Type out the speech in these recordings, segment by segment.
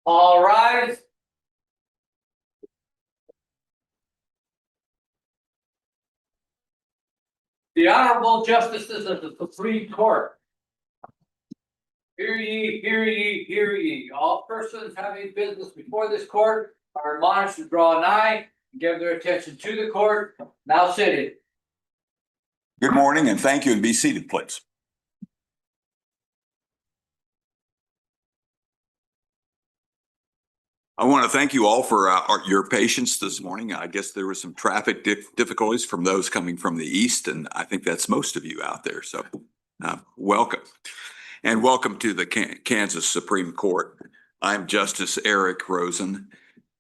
All rise. The Honorable Justices of the Supreme Court. Hear ye, hear ye, hear ye. All persons having business before this court are admonished to draw nigh and give their attention to the court. Now sitting. Good morning and thank you, and be seated, please. I want to thank you all for your patience this morning. I guess there were some traffic difficulties from those coming from the east, and I think that's most of you out there. So welcome. And welcome to the Kansas Supreme Court. I'm Justice Eric Rosen.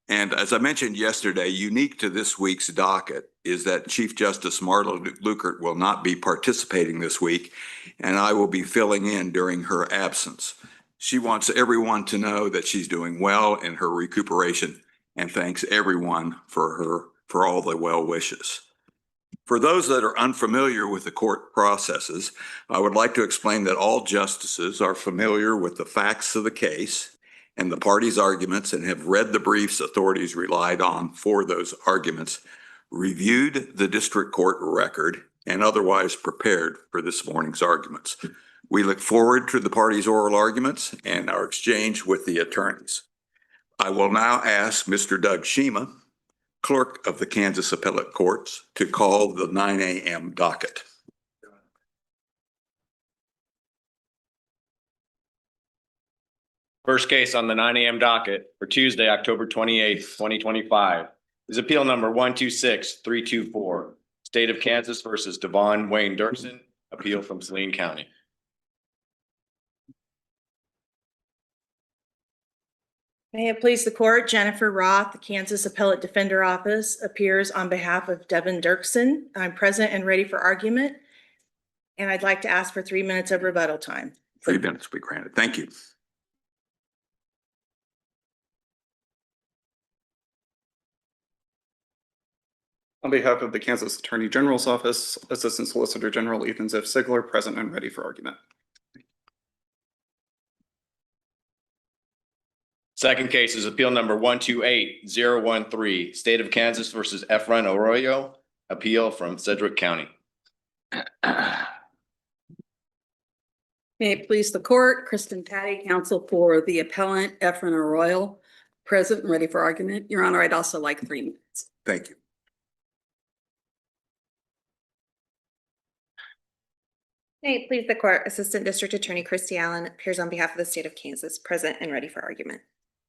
And as I mentioned yesterday, unique to this week's docket is that Chief Justice Marla Lukert will not be participating this week, and I will be filling in during her absence. She wants everyone to know that she's doing well in her recuperation and thanks everyone for all the well wishes. For those that are unfamiliar with the court processes, I would like to explain that all justices are familiar with the facts of the case and the parties' arguments and have read the briefs authorities relied on for those arguments, reviewed the district court record, and otherwise prepared for this morning's arguments. We look forward to the parties' oral arguments and our exchange with the attorneys. I will now ask Mr. Doug Shima, Clerk of the Kansas Appellate Courts, to call the 9 a.m. docket. First case on the 9 a.m. docket for Tuesday, October 28th, 2025 is appeal number 126324, State of Kansas versus Devon Wayne Dirksen, appeal from Saline County. May it please the court, Jennifer Roth, the Kansas Appellate Defender Office, appears on behalf of Devon Dirksen. I'm present and ready for argument, and I'd like to ask for 3 minutes of rebuttal time. 3 minutes will be granted. Thank you. On behalf of the Kansas Attorney General's Office, Assistant Solicitor General Ethan Ziff Sigler, present and ready for argument. Second case is appeal number 128013, State of Kansas versus Arroyo, appeal from Sedgwick County. May it please the court, Kristen Patty, counsel for the appellant Arroyo, present and ready for argument. Your Honor, I'd also like 3 minutes. Thank you. May it please the court, Assistant District Attorney Christy Allen appears on behalf of the state of Kansas, present and ready for argument.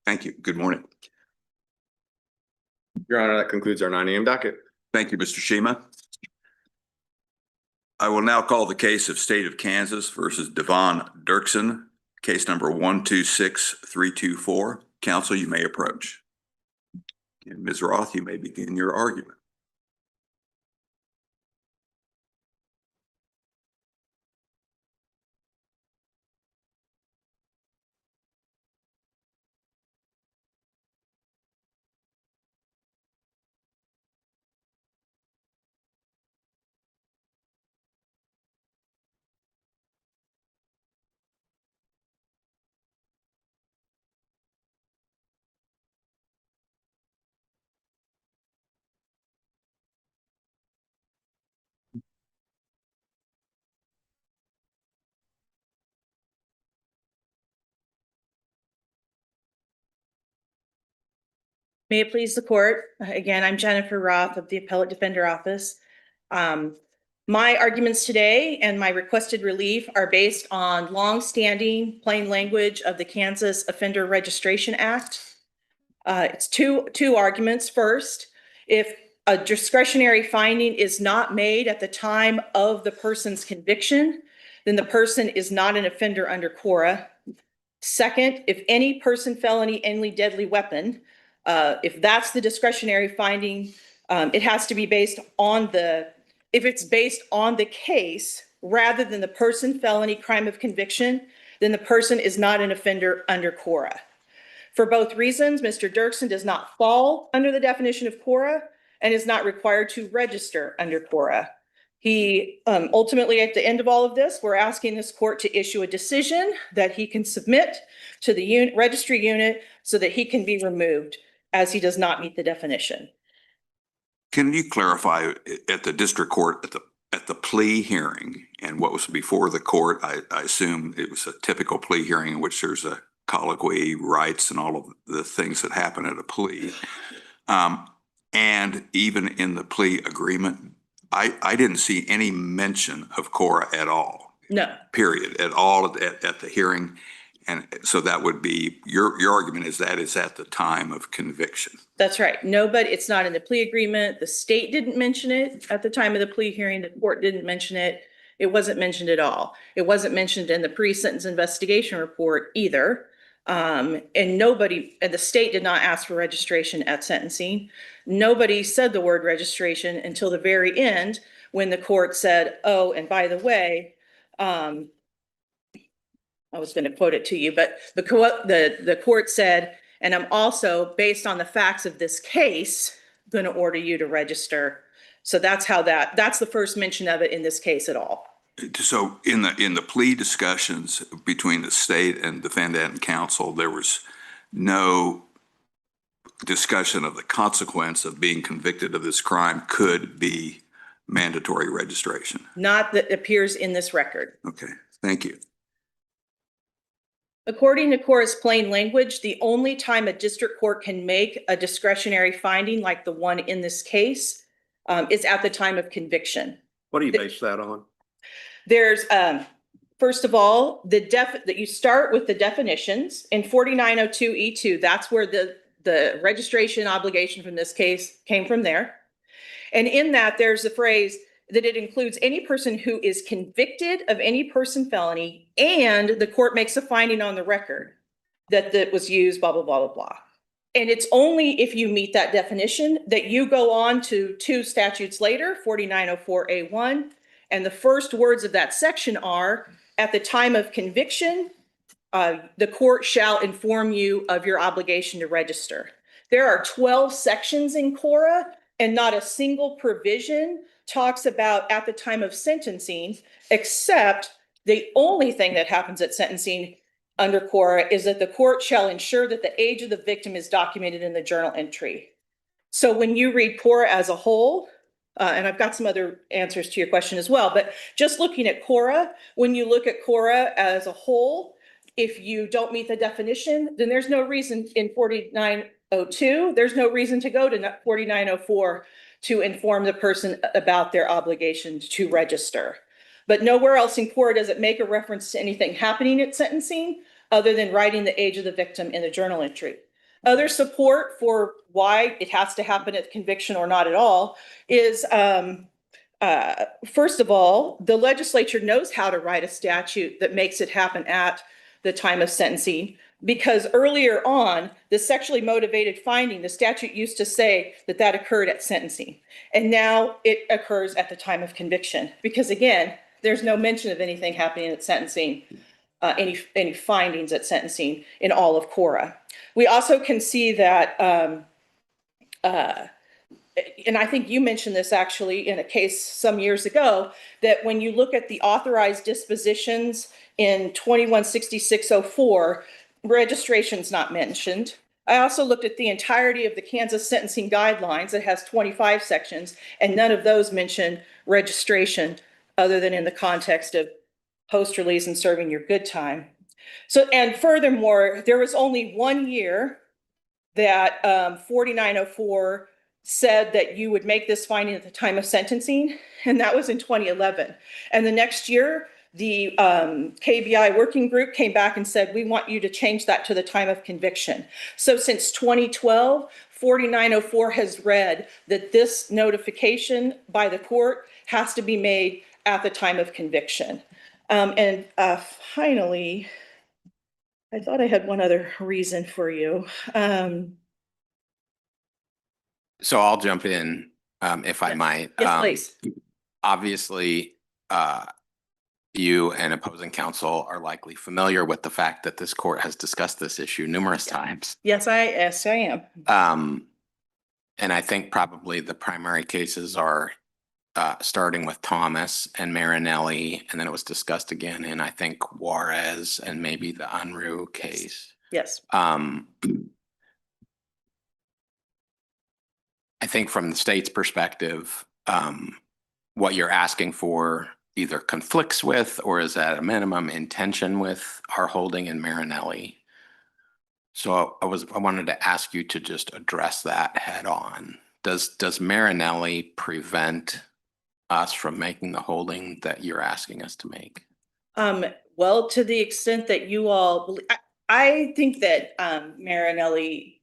Thank you. Good morning. Your Honor, that concludes our 9 a.m. docket. Thank you, Mr. Shima. I will now call the case of State of Kansas versus Devon Dirksen, case number 126324. Counsel, you may approach. And Ms. Roth, you may begin your argument. May it please the court. Again, I'm Jennifer Roth of the Appellate Defender Office. My arguments today and my requested relief are based on longstanding plain language of the Kansas Offender Registration Act. It's two arguments. First, if a discretionary finding is not made at the time of the person's conviction, then the person is not an offender under KORA. Second, if any person, felony, any deadly weapon, if that's the discretionary finding, it has to be based on if it's based on the case rather than the person, felony, crime of conviction, then the person is not an offender under KORA. For both reasons, Mr. Dirksen does not fall under the definition of KORA and is not required to register under KORA. He ultimately, at the end of all of this, we're asking this court to issue a decision that he can submit to the registry unit so that he can be removed, as he does not meet the definition. Can you clarify at the district court, at the plea hearing and what was before the court? I assume it was a typical plea hearing in which there's a colloquy, rights, and all of the things that happen at a plea. And even in the plea agreement, I didn't see any mention of Cora at all. No. Period, at all at the hearing. And so that would be, your argument is that it's at the time of conviction. That's right. Nobody, it's not in the plea agreement. The state didn't mention it at the time of the plea hearing. The court didn't mention it. It wasn't mentioned at all. It wasn't mentioned in the pre-sentence investigation report either. And the state did not ask for registration at sentencing. Nobody said the word registration until the very end when the court said, oh, and by the way, I was going to quote it to you, but the court said, and I'm also, based on the facts of this case, going to order you to register. So that's the first mention of it in this case at all. So in the plea discussions between the state and defendant and counsel, there was no discussion of the consequence of being convicted of this crime could be mandatory registration. Not that appears in this record. Okay, thank you. According to Cora's plain language, the only time a district court can make a discretionary finding like the one in this case is at the time of conviction. What do you base that on? There's, first of all, that you start with the definitions in 4902E2. That's where the registration obligation from this case came from there. And in that, there's a phrase that it includes any person who is convicted of any person felony, and the court makes a finding on the record that was used, blah, blah, blah, blah, blah. And it's only if you meet that definition that you go on to 2 statutes later, 4904A1. And the first words of that section are, at the time of conviction, the court shall inform you of your obligation to register. There are 12 sections in Cora, and not a single provision talks about at the time of sentencing, except the only thing that happens at sentencing under Cora is that the court shall ensure that the age of the victim is documented in the journal entry. So when you read Cora as a whole, and I've got some other answers to your question as well, but just looking at Cora, when you look at Cora as a whole, if you don't meet the definition, then there's no reason in 4902, there's no reason to go to 4904 to inform the person about their obligation to register. But nowhere else in Cora does it make a reference to anything happening at sentencing other than writing the age of the victim in the journal entry. Other support for why it has to happen at conviction or not at all is, first of all, the legislature knows how to write a statute that makes it happen at the time of sentencing, because earlier on, the sexually motivated finding, the statute used to say that occurred at sentencing. And now it occurs at the time of conviction, because again, there's no mention of anything happening at sentencing, any findings at sentencing in all of Cora. We also can see that, and I think you mentioned this actually in a case some years ago, that when you look at the authorized dispositions in 216604, registration's not mentioned. I also looked at the entirety of the Kansas sentencing guidelines. It has 25 sections, and none of those mention registration other than in the context of post-release and serving your good time. So, and furthermore, there was only 1 year that 4904 said that you would make this finding at the time of sentencing, and that was in 2011. And the next year, the KBI working group came back and said, we want you to change that to the time of conviction. So since 2012, 4904 has read that this notification by the court has to be made at the time of conviction. And finally, I thought I had one other reason for you. So I'll jump in, if I might. Yes, please. Obviously, you and opposing counsel are likely familiar with the fact that this court has discussed this issue numerous times. Yes, I am. And I think probably the primary cases are starting with Thomas and Marinelli, and then it was discussed again in, I think, Juarez and maybe the Unruh case. Yes. I think from the state's perspective, what you're asking for either conflicts with or is at a minimum in tension with our holding in Marinelli. So I wanted to ask you to just address that head on. Does Marinelli prevent us from making the holding that you're asking us to make? Well, to the extent that you all, I think that Marinelli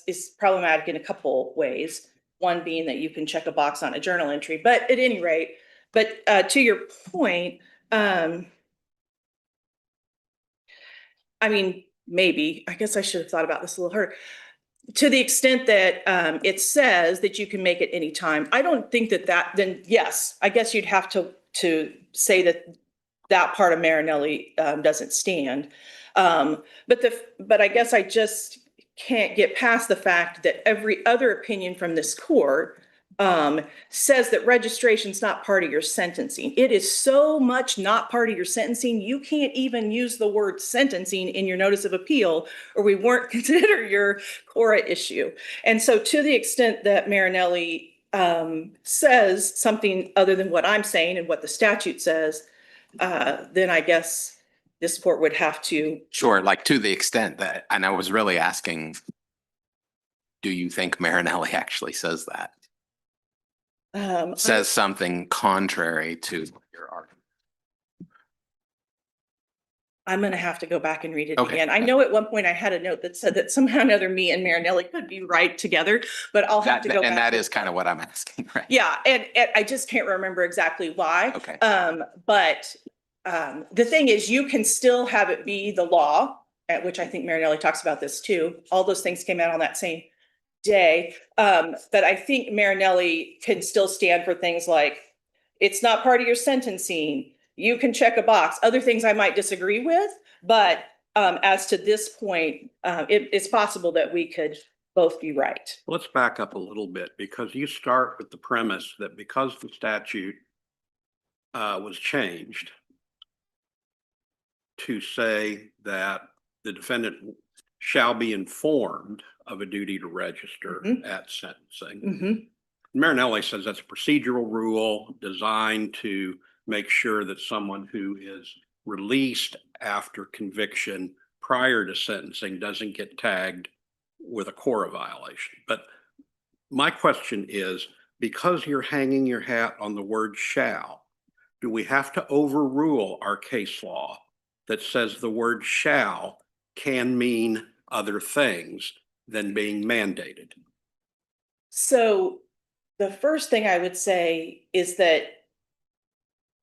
is problematic in a couple ways. One being that you can check a box on a journal entry, but at any rate, to your point, I mean, maybe, I guess I should have thought about this a little harder. To the extent that it says that you can make it any time, I don't think then yes, I guess you'd have to say that part of Marinelli doesn't stand. But I guess I just can't get past the fact that every other opinion from this court says that registration's not part of your sentencing. It is so much not part of your sentencing, you can't even use the word sentencing in your notice of appeal, or we weren't consider your Cora issue. And so to the extent that Marinelli says something other than what I'm saying and what the statute says, then I guess this court would have to. Sure, like to the extent that, and I was really asking, do you think Marinelli actually says that? Says something contrary to your argument? I'm going to have to go back and read it Okay. again. I know at one point I had a note that said that somehow or another me and Marinelli could be right together, but I'll have to go back. And that is kind of what I'm asking, right? Yeah, and I just can't remember exactly why. Okay. But the thing is, you can still have it be the law, at which I think Marinelli talks about this too. All those things came out on that same day. But I think Marinelli can still stand for things like, it's not part of your sentencing. You can check a box. Other things I might disagree with, but as to this point, it's possible that we could both be right. Let's back up a little bit, because you start with the premise that because the statute was changed to say that the defendant shall be informed of a duty to register at sentencing. Marinelli says that's a procedural rule designed to make sure that someone who is released after conviction prior to sentencing doesn't get tagged with a Cora violation. But my question is, because you're hanging your hat on the word shall, do we have to overrule our case law that says the word shall can mean other things than being mandated? So the first thing I would say is that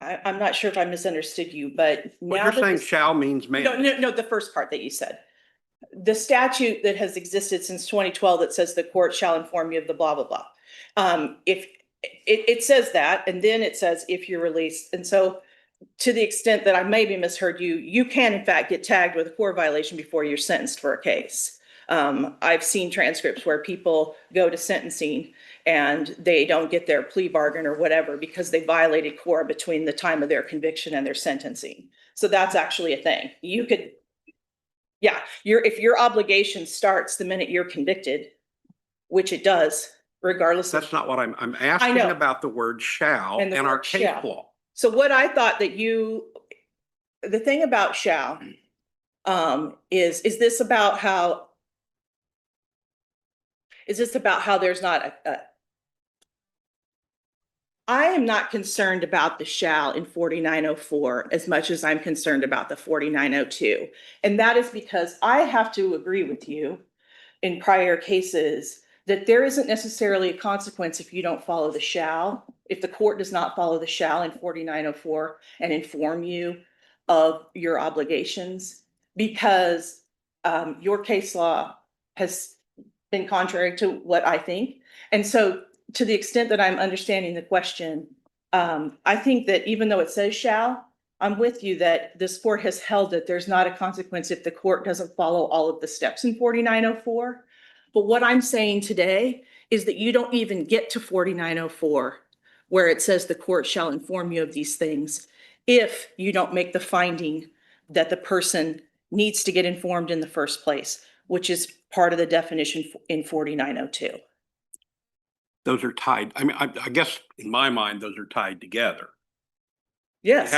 I'm not sure if I misunderstood you, but What now you're that saying this- shall means mandated. No, the first part that you said. The statute that has existed since 2012 that says the court shall inform you of the blah, blah, blah. If it says that, and then it says if you're released. And so to the extent that I maybe misheard you, you can in fact get tagged with a Cora violation before you're sentenced for a case. I've seen transcripts where people go to sentencing and they don't get their plea bargain or whatever because they violated Cora between the time of their conviction and their sentencing. So that's actually a thing. You could, yeah, if your obligation starts the minute you're convicted, which it does, regardless of. That's not what I'm asking know. about the word shall And the and our word case shall. law. So what I thought that the thing about shall, is this about how there's not I am not concerned about the shall in 4904 as much as I'm concerned about the 4902. And that is because I have to agree with you in prior cases that there isn't necessarily a consequence if you don't follow the shall, if the court does not follow the shall in 4904 and inform you of your obligations, because your case law has been contrary to what I think. And so to the extent that I'm understanding the question, I think that even though it says shall, I'm with you that this court has held that there's not a consequence if the court doesn't follow all of the steps in 4904. But what I'm saying today is that you don't even get to 4904 where it says the court shall inform you of these things if you don't make the finding that the person needs to get informed in the first place, which is part of the definition in 4902. Those are tied. I mean, I guess in my mind, those are tied together. Yes, You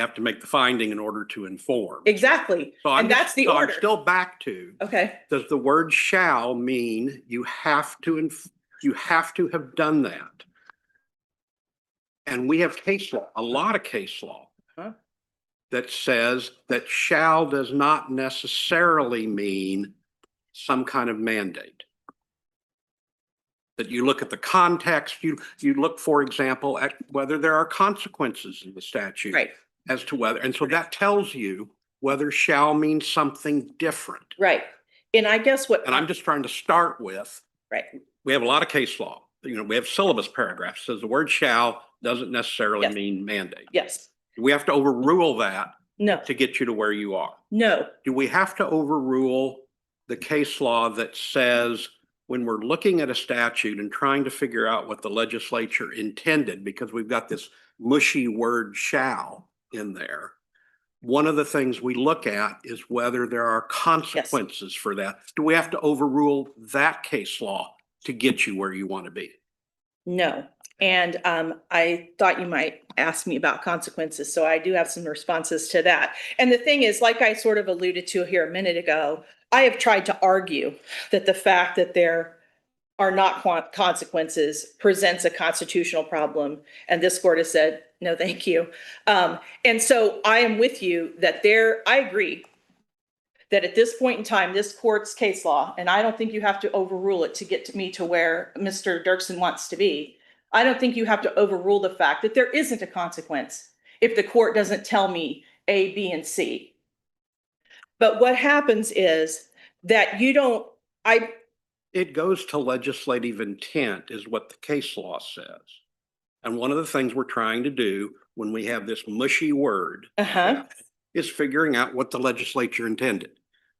have to make the finding in order to inform. exactly. So I'm And that's the so I'm order. still back to, Okay. does the word shall mean you have to have done that? And we have case law, a lot of case law Huh? that says that shall does not necessarily mean some kind of mandate. That you look at the context, you look, for example, at whether there are consequences in the statute. Right. As to whether, and so that tells you whether shall means something different. Right. And I guess what. And I'm just trying to start with, Right. we have a lot of case law. You know, we have syllabus paragraphs, says the word shall doesn't necessarily Yes. mean mandate. Yes. Do we have to overrule that No. to get you to where you are? No. Do we have to overrule the case law that says when we're looking at a statute and trying to figure out what the legislature intended, because we've got this mushy word shall in there, one of the things we look at is whether there are consequences for that. Do we have to overrule that case law to get you where you want to be? No. And I thought you might ask me about consequences, so I do have some responses to that. And the thing is, like I sort of alluded to here a minute ago, I have tried to argue that the fact that there are not consequences presents a constitutional problem. And this court has said, no, thank you. And so I am with you that I agree that at this point in time, this court's case law, and I don't think you have to overrule it to get to me to where Mr. Dirksen wants to be. I don't think you have to overrule the fact that there isn't a consequence if the court doesn't tell me A, B, and C. But what happens is that It goes to legislative intent is what the case law says. And one of the things we're trying to do when we have this mushy word is figuring out what the legislature intended.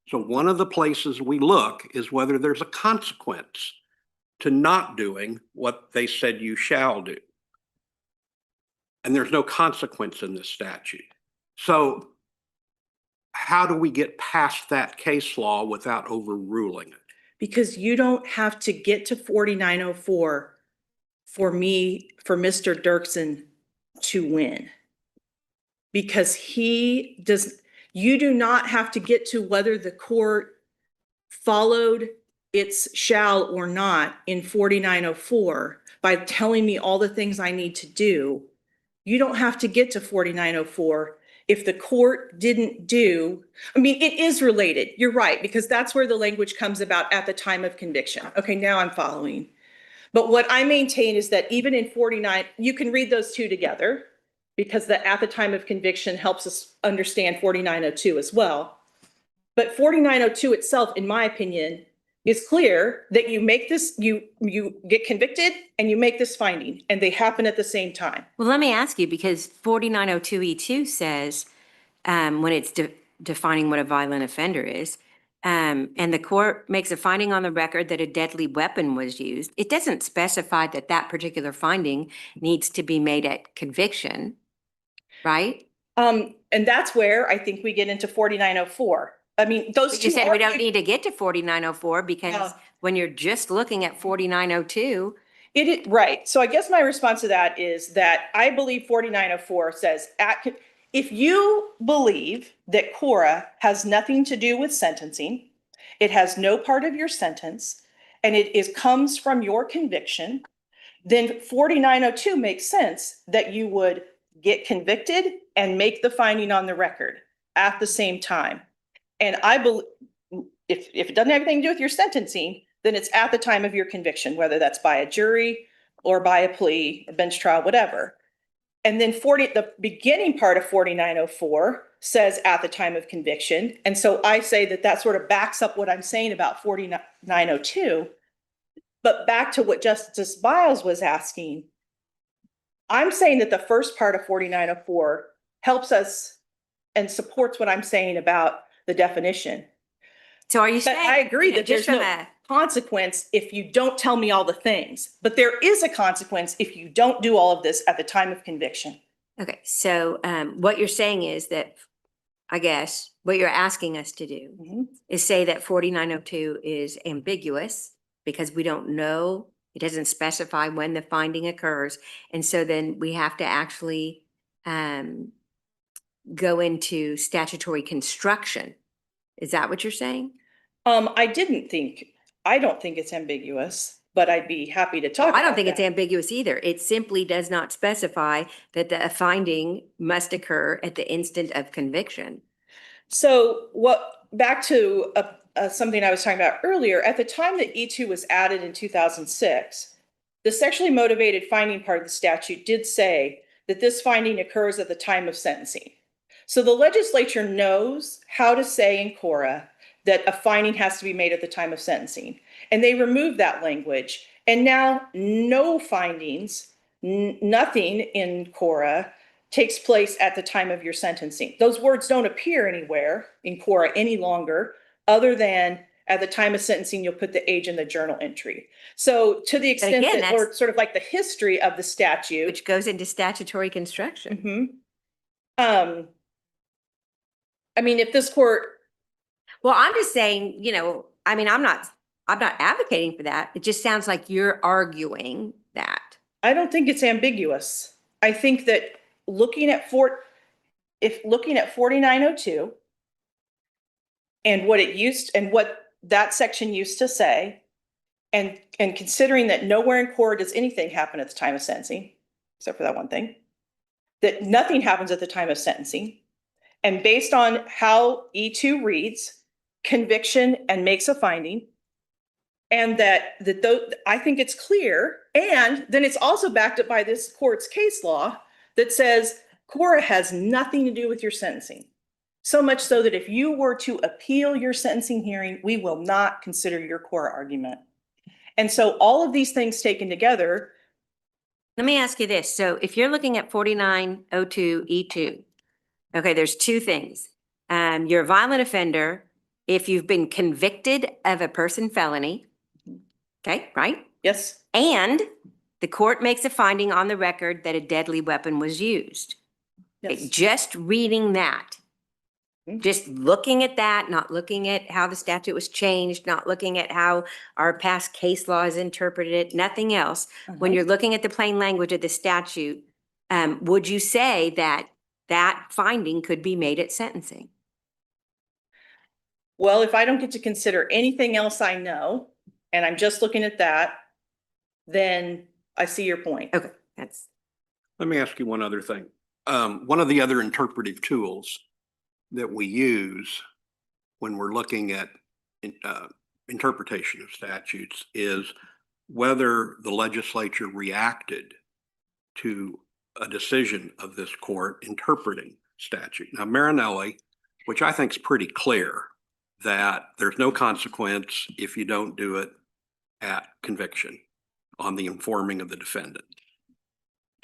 So one of the places we look is whether there's a consequence to not doing what they said you shall do. And there's no consequence in this statute. So how do we get past that case law without overruling it? Because you don't have to get to 4904 for Mr. Dirksen to win. Because you do not have to get to whether the court followed its shall or not in 4904 by telling me all the things I need to do. You don't have to get to 4904 if the court didn't do. I mean, it is related. You're right, because that's where the language comes about at the time of conviction. Okay, now I'm following. But what I maintain is that even in 49, you can read those two together because the at the time of conviction helps us understand 4902 as well. But 4902 itself, in my opinion, is clear that you make this, you get convicted and you make this finding, and they happen at the same time. Well, let me ask you, because 4902E2 says when it's defining what a violent offender is, and the court makes a finding on the record that a deadly weapon was used, it doesn't specify that that particular finding needs to be made at conviction, right? And that's where I think we get into 4904. I mean, those two. You said we don't need to get to 4904 because when you're just looking at 4902. Right. So I guess my response to that is that I believe 4904 says if you believe that Cora has nothing to do with sentencing, it has no part of your sentence, and it comes from your conviction, then 4902 makes sense that you would get convicted and make the finding on the record at the same time. And I believe if it doesn't have anything to do with your sentencing, then it's at the time of your conviction, whether that's by a jury or by a plea, a bench trial, whatever. And then the beginning part of 4904 says at the time of conviction. And so I say that sort of backs up what I'm saying about 4902. But back to what Justice Biles was asking, I'm saying that the first part of 4904 helps us and supports what I'm saying about the definition. So are you But saying? I agree that just there's from no consequence if you don't tell me all the things, but there is a consequence if you don't do all of this at the time of conviction. Okay, so what you're saying is that, I guess, what you're asking us to do Mhm. is say that 4902 is ambiguous because we don't know, it doesn't specify when the finding occurs. And so then we have to actually go into statutory construction. Is that what you're saying? I don't think it's ambiguous, but I'd be happy to talk I don't about think it's that. ambiguous either. It simply does not specify that the finding must occur at the instant of conviction. So back to something I was talking about earlier, at the time that E2 was added in 2006, the sexually motivated finding part of the statute did say that this finding occurs at the time of sentencing. So the legislature knows how to say in Cora that a finding has to be made at the time of sentencing. And they removed that language. And now no findings, nothing in Cora takes place at the time of your sentencing. Those words don't appear anywhere in Cora any longer, other than at the time of sentencing, you'll put the age in the journal entry. So to the extent again, that, or sort of like the history of the statute. Which goes into statutory construction. I mean, if this court. Well, I'm just saying, I mean, I'm not advocating for that. It just sounds like you're arguing that. I don't think it's ambiguous. I think that looking at 4902 and what that section used to say, and considering that nowhere in Cora does anything happen at the time of sentencing, except for that one thing, that nothing happens at the time of sentencing, and based on how E2 reads conviction and makes a finding, and that I think it's clear, and then it's also backed up by this court's case law that says Cora has nothing to do with your sentencing. So much so that if you were to appeal your sentencing hearing, we will not consider your Cora argument. And so all of these things taken together. Let me ask you this. So if you're looking at 4902E2, okay, there's two things. You're a violent offender if you've been convicted of a person felony. Okay, right? Yes. And the court makes a finding on the record that a deadly weapon was used. Yes. Okay, just reading that, just looking at that, not looking at how the statute was changed, not looking at how our past case law has interpreted it, nothing else. When you're looking at the plain language of the statute, would you say that that finding could be made at sentencing? Well, if I don't get to consider anything else I know, and I'm just looking at that, then I see your point. Okay, Let me ask you one other thing. One of the other interpretive tools that we use when we're looking at interpretation of statutes is whether the legislature reacted to a decision of this court interpreting statute. Now, Marinelli, which I think is pretty clear that there's no consequence if you don't do it at conviction on the informing of the defendant.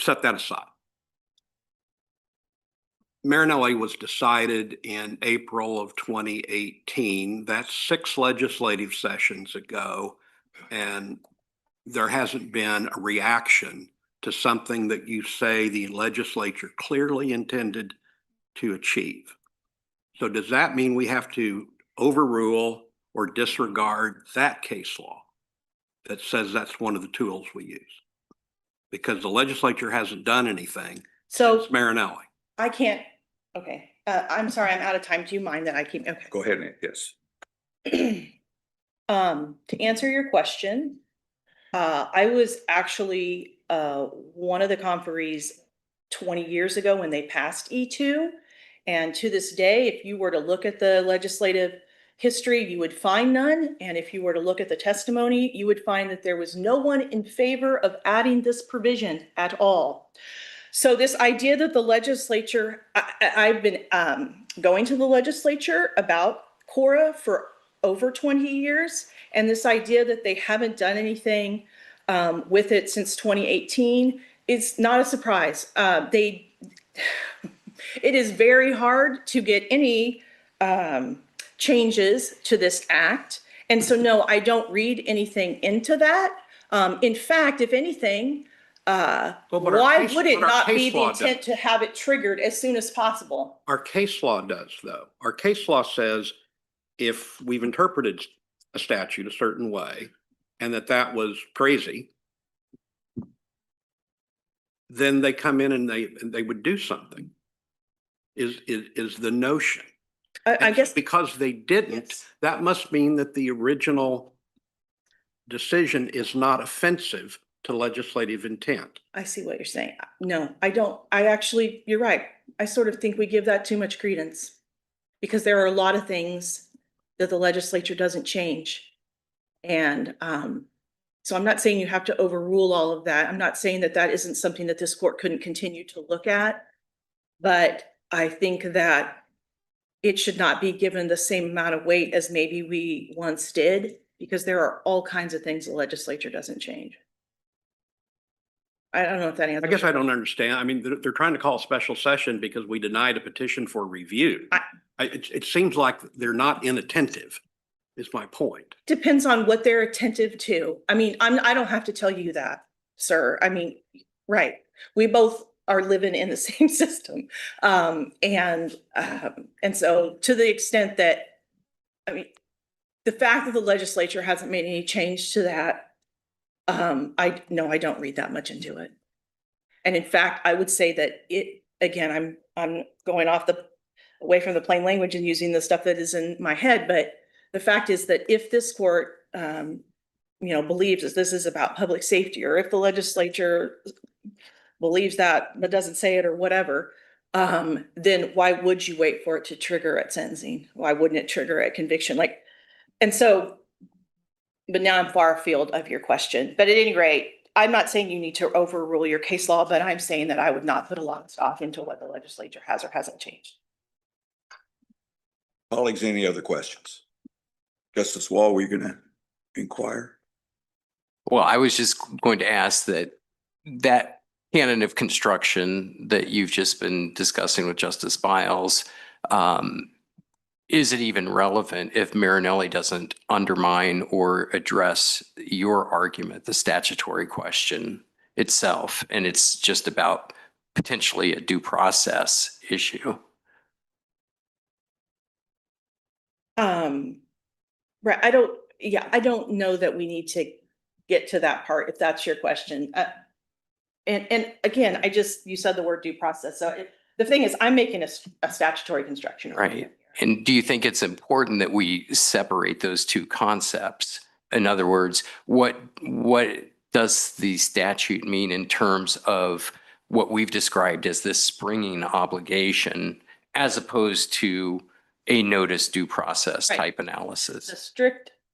Set that aside. Marinelli was decided in April of 2018. That's 6 legislative sessions ago, and there hasn't been a reaction to something that you say the legislature clearly intended to achieve. So does that mean we have to overrule or disregard that case law that says that's one of the tools we use? Because the legislature hasn't done anything since Marinelli. I can't, okay. I'm sorry, I'm out of time. Do you mind that I keep, okay. Go ahead, Nick. Yes. To answer your question, I was actually one of the conferees 20 years ago when they passed E2. And to this day, if you were to look at the legislative history, you would find none. And if you were to look at the testimony, you would find that there was no one in favor of adding this provision at all. So this idea that the legislature, I've been going to the legislature about Cora for over 20 years. And this idea that they haven't done anything with it since 2018 is not a surprise. It is very hard to get any changes to this act. And so, no, I don't read anything into that. In fact, if anything, Well, but our why case- would it but our not be case the law intent to have it triggered as soon as possible? Our case law does, though. Our case law says if we've interpreted a statute a certain way and that was crazy, then they come in and they would do something, is the notion. I And guess. because they didn't, Yes. that must mean that the original decision is not offensive to legislative intent. I see what you're saying. No, I don't. I actually, you're right. I sort of think we give that too much credence because there are a lot of things that the legislature doesn't change. And so I'm not saying you have to overrule all of that. I'm not saying that that isn't something that this court couldn't continue to look at. But I think that it should not be given the same amount of weight as maybe we once did, because there are all kinds of things the legislature doesn't change. I don't know if that answers. I guess I don't understand. I mean, they're trying to call a special session because we denied a petition for review. It seems like they're not inattentive, is my point. Depends on what they're attentive to. I mean, I don't have to tell you that, sir. I mean, right. We both are living in the same system. And so to the extent that, I mean, the fact that the legislature hasn't made any change to that, I don't read that much into it. And in fact, I would say that again, I'm going away from the plain language and using the stuff that is in my head, but the fact is that if this court, believes that this is about public safety, or if the legislature believes that but doesn't say it or whatever, then why would you wait for it to trigger at sentencing? Why wouldn't it trigger at conviction? But now I'm far afield of your question. But at any rate, I'm not saying you need to overrule your case law, but I'm saying that I would not put a lot of stock into what the legislature has or hasn't changed. Colleagues, any other questions? Justice Wall, were you going to inquire? Well, I was just going to ask that canon of construction that you've just been discussing with Justice Biles, is it even relevant if Marinelli doesn't undermine or address your argument, the statutory question itself, and it's just about potentially a due process issue? Right. I don't know that we need to get to that part, if that's your question. And again, you said the word due process. So the thing is, I'm making a statutory construction. Right. And do you think it's important that we separate those two concepts? In other words, what does the statute mean in terms of what we've described as this springing obligation, as opposed to a notice due process type analysis?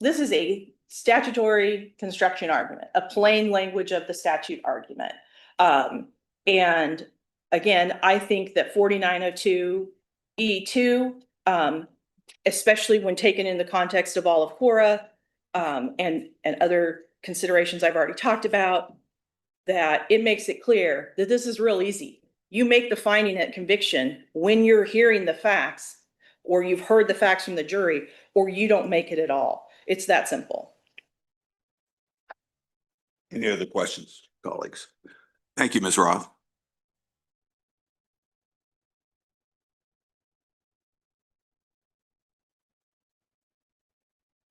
This is a statutory construction argument, a plain language of the statute argument. And again, I think that 4902E2, especially when taken in the context of all of Cora, and other considerations I've already talked about, that it makes it clear that this is real easy. You make the finding at conviction when you're hearing the facts, or you've heard the facts from the jury, or you don't make it at all. It's that simple. Any other questions, colleagues? Thank you, Ms. Roth.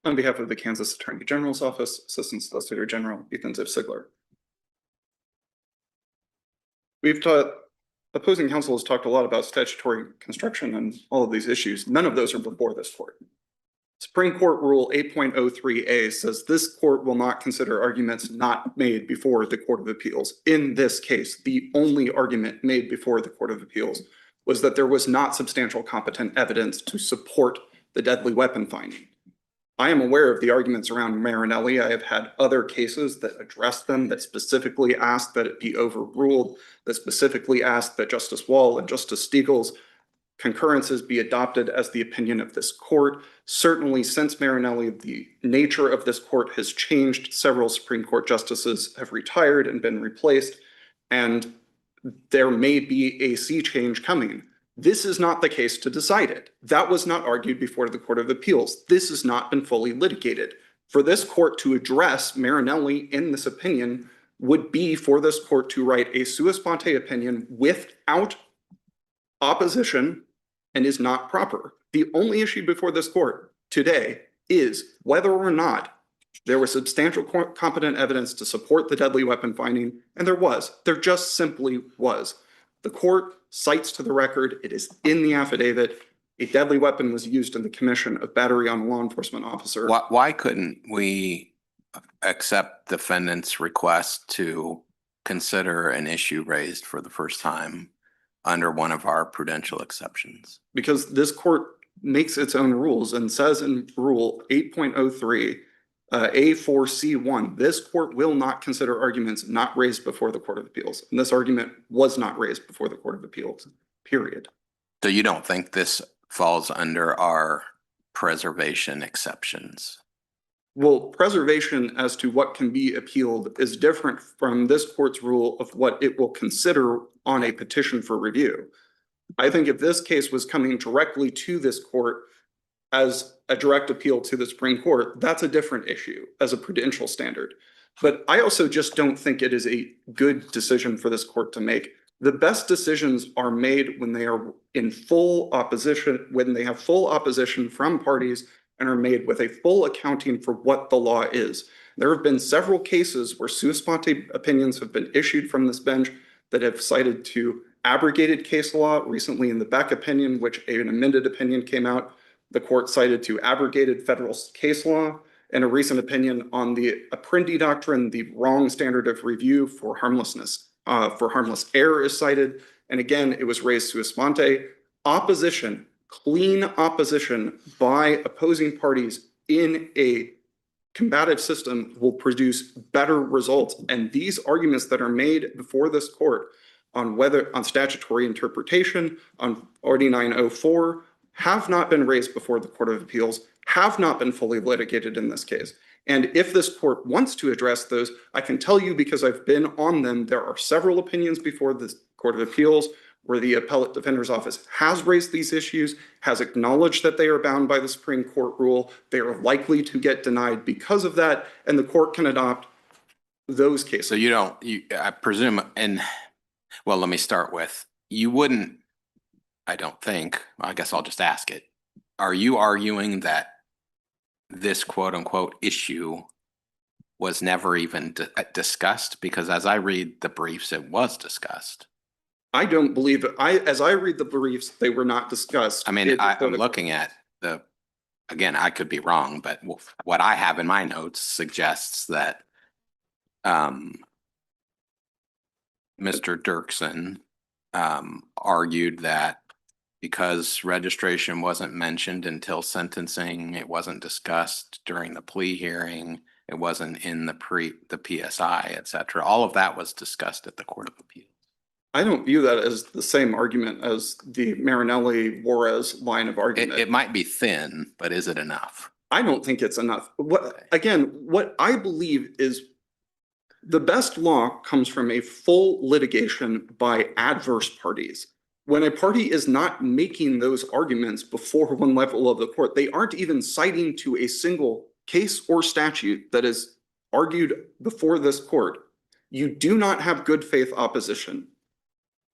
On behalf of the Kansas Attorney General's Office, Assistant Solicitor General Ethan Ziff-Sigler. Opposing counsel has talked a lot about statutory construction and all of these issues. None of those are before this court. Supreme Court Rule 8.03A says this court will not consider arguments not made before the Court of Appeals. In this case, the only argument made before the Court of Appeals was that there was not substantial competent evidence to support the deadly weapon finding. I am aware of the arguments around Marinelli. I have had other cases that address them, that specifically asked that it be overruled, that specifically asked that Justice Wall and Justice Stiegel's concurrences be adopted as the opinion of this court. Certainly since Marinelli, the nature of this court has changed. Several Supreme Court justices have retired and been replaced, and there may be a sea change coming. This is not the case to decide it. That was not argued before the Court of Appeals. This has not been fully litigated. For this court to address Marinelli in this opinion would be for this court to write a sua sponte opinion without opposition and is not proper. The only issue before this court today is whether or not there was substantial competent evidence to support the deadly weapon finding, and there was. There just simply was. The court cites to the record, it is in the affidavit, a deadly weapon was used in the commission of battery on a law enforcement officer. Why couldn't we accept defendant's request to consider an issue raised for the first time under one of our prudential exceptions? Because this court makes its own rules and says in Rule 8.03, A4C1, this court will not consider arguments not raised before the Court of Appeals. And this argument was not raised before the Court of Appeals, period. So you don't think this falls under our preservation exceptions? Well, preservation as to what can be appealed is different from this court's rule of what it will consider on a petition for review. I think if this case was coming directly to this court as a direct appeal to the Supreme Court, that's a different issue as a prudential standard. But I also just don't think it is a good decision for this court to make. The best decisions are made when they are in full opposition, when they have full opposition from parties and are made with a full accounting for what the law is. There have been several cases where sua sponte opinions have been issued from this bench that have cited to abrogated case law. Recently in the Beck opinion, which an amended opinion came out, the court cited to abrogated federal case law. In a recent opinion on the Apprendi doctrine, the wrong standard of review for harmlessness, for harmless error is cited. And again, it was raised sua sponte. Opposition, clean opposition by opposing parties in a combative system will produce better results. And these arguments that are made before this court on statutory interpretation, on 4904, have not been raised before the Court of Appeals, have not been fully litigated in this case. And if this court wants to address those, I can tell you because I've been on them, there are several opinions before the Court of Appeals where the Appellate Defender's Office has raised these issues, has acknowledged that they are bound by the Supreme Court rule. They are likely to get denied because of that, and the court can adopt those cases. So I presume, well, let me start with, you wouldn't, I don't think, I guess I'll just ask it. Are you arguing that this quote unquote issue was never even discussed? Because as I read the briefs, it was discussed. I don't believe it. As I read the briefs, they were not discussed. I mean, I'm looking at again, I could be wrong, but what I have in my notes suggests that Mr. Dirksen argued that because registration wasn't mentioned until sentencing, it wasn't discussed during the plea hearing, it wasn't in the PSI, et cetera. All of that was discussed at the Court of Appeals. I don't view that as the same argument as the Marinelli-Juarez line of argument. It might be thin, but is it enough? I don't think it's enough. What I believe is the best law comes from a full litigation by adverse parties. When a party is not making those arguments before one level of the court, they aren't even citing to a single case or statute that is argued before this court. You do not have good faith opposition.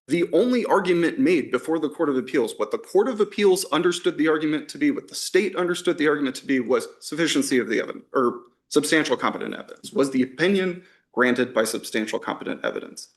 The only argument made before the Court of Appeals, what the Court of Appeals understood the argument to be, what the state understood the argument to be, was sufficiency of the evidence or substantial competent evidence. Was the opinion granted by substantial competent evidence?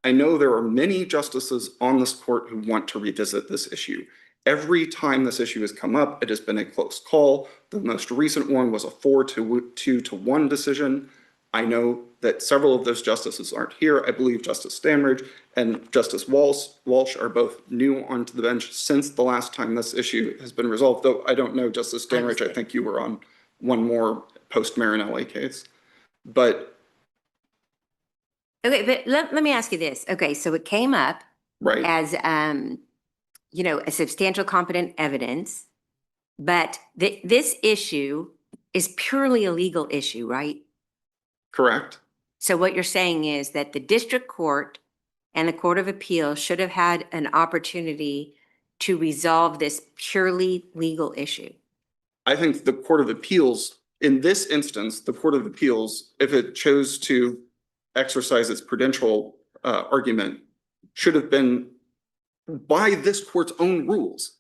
I know there are many justices on this court who want to revisit this issue. Every time this issue has come up, it has been a close call. The most recent one was a 4-2-1 decision. I know that several of those justices aren't here. I believe Justice Stanridge and Justice Walsh are both new onto the bench since the last time this issue has been resolved, though I don't know Justice Stanridge. I think you were on one more post-Marinelli case. But Okay, but let me ask you this. Okay, so it came up right. as, a substantial competent evidence, but this issue is purely a legal issue, right? Correct. So what you're saying is that the district court and the Court of Appeal should have had an opportunity to resolve this purely legal issue? I think the Court of Appeals, in this instance, the Court of Appeals, if it chose to exercise its prudential argument, should have been, by this court's own rules,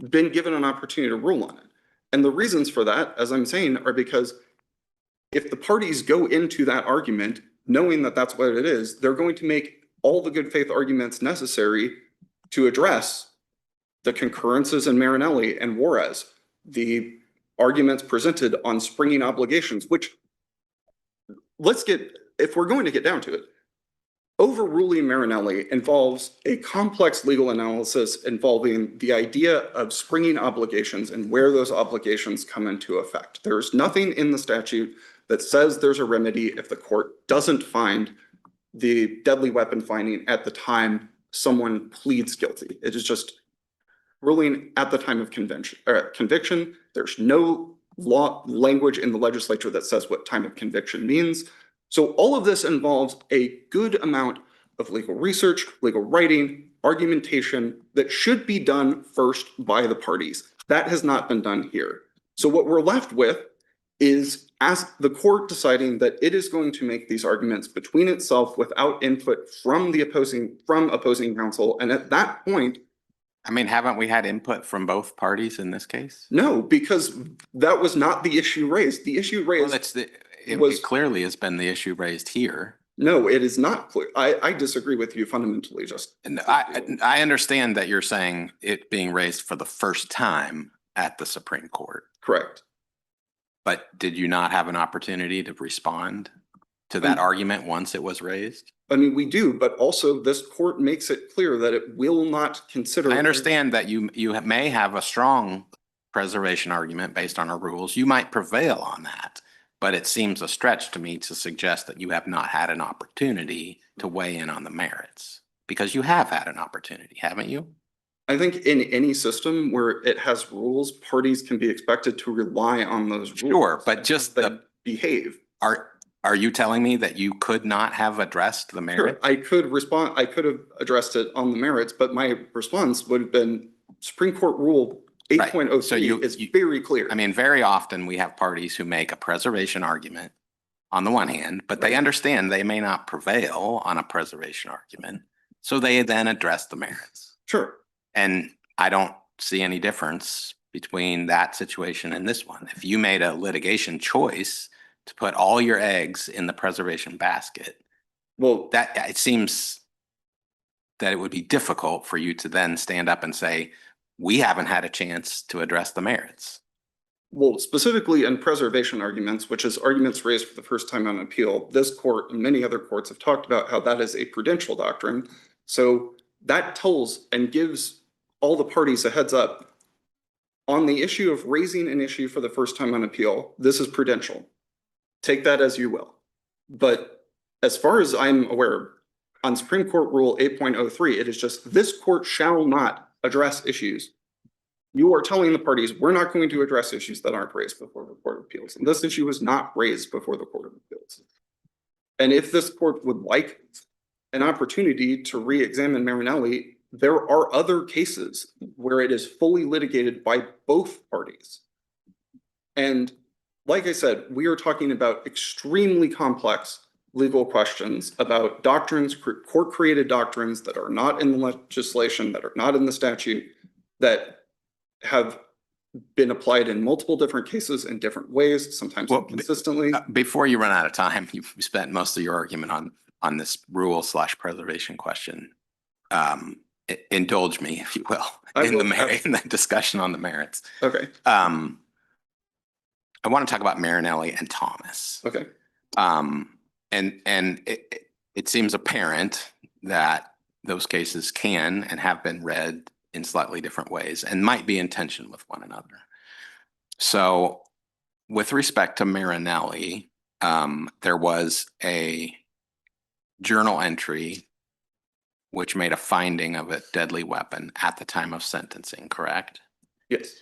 been given an opportunity to rule on it. And the reasons for that, as I'm saying, are because if the parties go into that argument knowing that that's what it is, they're going to make all the good faith arguments necessary to address the concurrences in Marinelli and Juarez, the arguments presented on springing obligations, which if we're going to get down to it, overruling Marinelli involves a complex legal analysis involving the idea of springing obligations and where those obligations come into effect. There's nothing in the statute that says there's a remedy if the court doesn't find the deadly weapon finding at the time someone pleads guilty. It is just ruling at the time of conviction. There's no law language in the legislature that says what time of conviction means. So all of this involves a good amount of legal research, legal writing, argumentation that should be done first by the parties. That has not been done here. So what we're left with is as the court deciding that it is going to make these arguments between itself without input from opposing counsel. And at that point, I mean, haven't we had input from both parties in this case? no, because that was not the issue raised. The issue Well, raised it clearly has been the issue raised here. no, it is not clear. I disagree with you fundamentally, just. And I understand that you're saying it being raised for the first time at the Supreme Court, Correct. but did you not have an opportunity to respond to that argument once it was raised? I mean, we do, but also this court makes it clear that it will not consider. I understand that you may have a strong preservation argument based on our rules. You might prevail on that, but it seems a stretch to me to suggest that you have not had an opportunity to weigh in on the merits, because you have had an opportunity, haven't you? I think in any system where it has rules, parties can be expected to rely on those rules. Sure, but just They behave. Are you telling me that you could not have addressed the Sure, merits? I could have addressed it on the merits, but my response would have been Supreme Court Rule Right. 8.03 is very clear. I mean, very often we have parties who make a preservation argument on the one hand, but they Right. understand they may not prevail on a preservation argument. So they then address the merits. Sure. And I don't see any difference between that situation and this one. If you made a litigation choice to put all your eggs in the preservation basket, Well, that it seems that it would be difficult for you to then stand up and say, we haven't had a chance to address the merits. Well, specifically in preservation arguments, which is arguments raised for the first time on appeal, this court and many other courts have talked about how that is a prudential doctrine. So that tells and gives all the parties a heads up on the issue of raising an issue for the first time on appeal. This is prudential. Take that as you will. But as far as I'm aware, on Supreme Court Rule 8.03, it is just this court shall not address issues. You are telling the parties, we're not going to address issues that aren't raised before the Court of Appeals. And this issue was not raised before the Court of Appeals. And if this court would like an opportunity to re-examine Marinelli, there are other cases where it is fully litigated by both parties. And like I said, we are talking about extremely complex legal questions about doctrines, court-created doctrines that are not in the legislation, that are not in the statute, that have been applied in multiple different cases in different ways, sometimes inconsistently. Before you run out of time, you've spent most of your argument on this rule/preservation question. Indulge me, if you will, in the discussion on the merits. Okay. I want to talk about Marinelli and Thomas. Okay. And it seems apparent that those cases can and have been read in slightly different ways and might be in tension with one another. So with respect to Marinelli, there was a journal entry which made a finding of a deadly weapon at the time of sentencing, correct? Yes.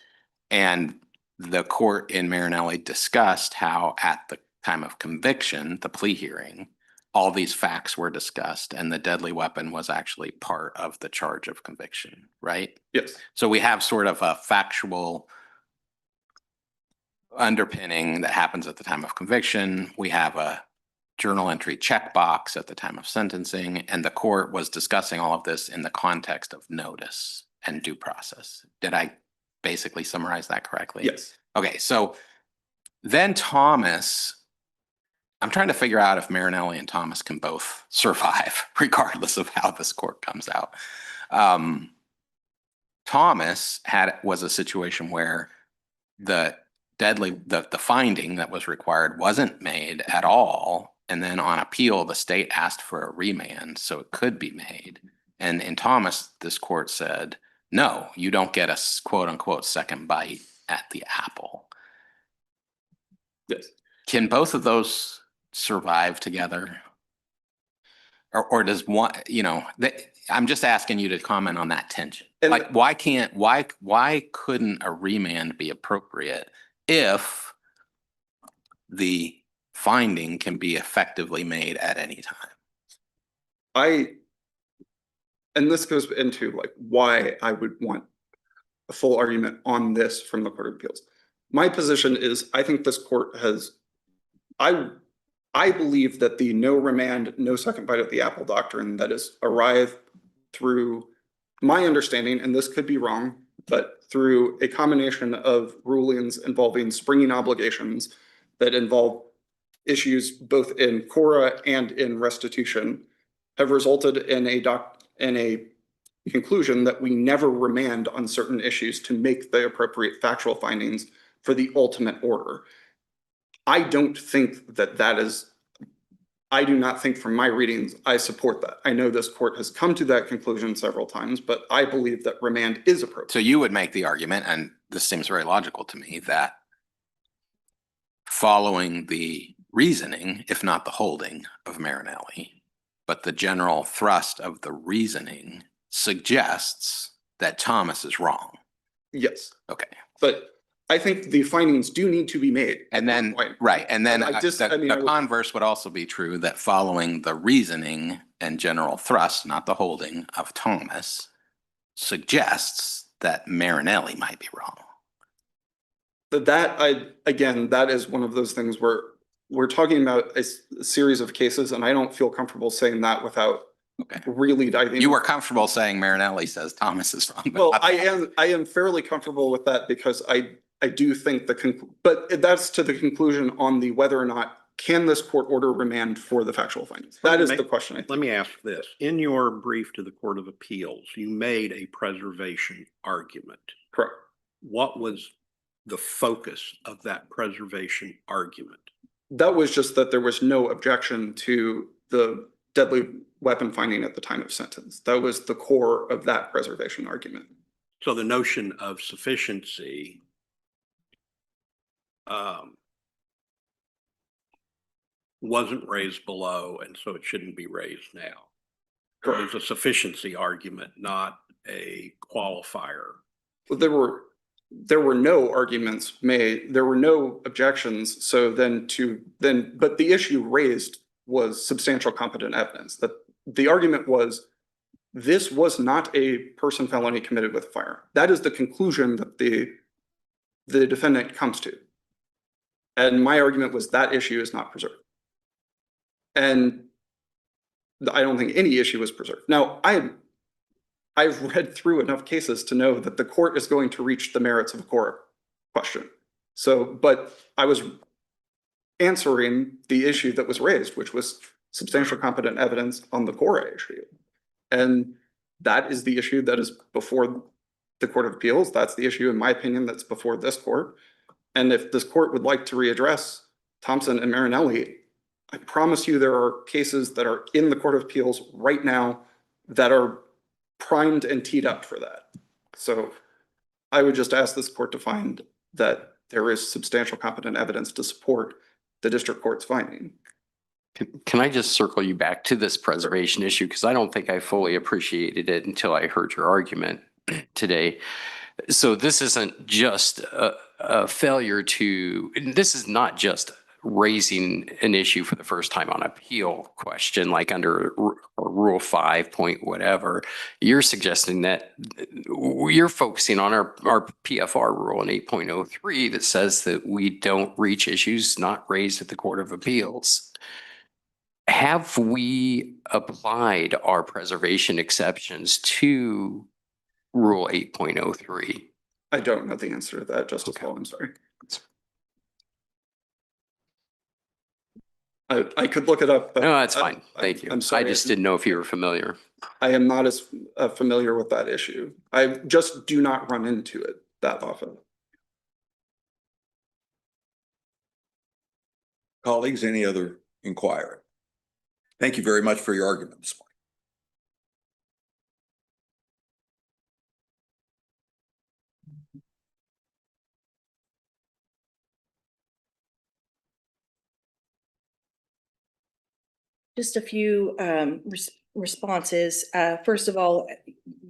And the court in Marinelli discussed how at the time of conviction, the plea hearing, all these facts were discussed and the deadly weapon was actually part of the charge of conviction, right? Yes. So we have sort of a factual underpinning that happens at the time of conviction. We have a journal entry checkbox at the time of sentencing, and the court was discussing all of this in the context of notice and due process. Did I basically summarize that correctly? Yes. Okay, so then Thomas, I'm trying to figure out if Marinelli and Thomas can both survive, regardless of how this court comes out. Thomas was a situation where the finding that was required wasn't made at all. And then on appeal, the state asked for a remand so it could be made. And in Thomas, this court said, no, you don't get a quote unquote second bite at the apple. Yes. Can both of those survive together? Or does one, I'm just asking you to comment on that tension. And like, why couldn't a remand be appropriate if the finding can be effectively made at any time? And this goes into like why I would want a full argument on this from the Court of Appeals. My position is I think this court has, I believe that the no remand, no second bite at the apple doctrine that has arrived through my understanding, and this could be wrong, but through a combination of rulings involving springing obligations that involve issues both in CORA and in restitution, have resulted in a conclusion that we never remand on certain issues to make the appropriate factual findings for the ultimate order. I don't think that is, I do not think from my readings, I support that. I know this court has come to that conclusion several times, but I believe that remand is appropriate. So you would make the argument, and this seems very logical to me, that following the reasoning, if not the holding of Marinelli, but the general thrust of the reasoning suggests that Thomas is wrong. Yes. Okay. But I think the findings do need to be made. And then, right, and then the converse would also be true, that following the reasoning and general thrust, not the holding of Thomas, suggests that Marinelli might be wrong. Again, that is one of those things where we're talking about a series of cases, and I don't feel comfortable saying that without really diving. You were comfortable saying Marinelli says Thomas is wrong. Well, I am fairly comfortable with that because I do think but that's to the conclusion on the whether or not can this court order remand for the factual findings. That is the question. I think. Let me ask this. In your brief to the Court of Appeals, you made a preservation argument. Correct. What was the focus of that preservation argument? That was just that there was no objection to the deadly weapon finding at the time of sentence. That was the core of that preservation argument. So the notion of sufficiency wasn't raised below, and so it shouldn't be raised now. Correct. It was a sufficiency argument, not a qualifier. Well, there were no arguments made. There were no objections. So but the issue raised was substantial competent evidence. That the argument was this was not a person felony committed with a firearm. That is the conclusion that the defendant comes to. And my argument was that issue is not preserved. And I don't think any issue was preserved. Now, I've read through enough cases to know that the court is going to reach the merits of a core question. So, but I was answering the issue that was raised, which was substantial competent evidence on the core issue. And that is the issue that is before the Court of Appeals. That's the issue, in my opinion, that's before this court. And if this court would like to readdress Thompson and Marinelli, I promise you there are cases that are in the Court of Appeals right now that are primed and teed up for that. So I would just ask this court to find that there is substantial competent evidence to support the district court's finding. Can I just circle you back to this preservation issue? Because I don't think I fully appreciated it until I heard your argument today. So this isn't just a failure to, this is not just raising an issue for the first time on appeal question, like under Rule 5 point whatever, you're suggesting that you're focusing on our PFR rule in 8.03 that says that we don't reach issues not raised at the Court of Appeals. Have we applied our preservation exceptions to Rule 8.03? I don't know the answer to that, Justice Hall, I'm sorry. I could look it up, but. No, that's fine. Thank you. I'm sorry. I just didn't know if you were familiar. I am not as familiar with that issue. I just do not run into it that often. Colleagues, any other inquiry? Thank you very much for your argument this morning. Just a few responses. First of all,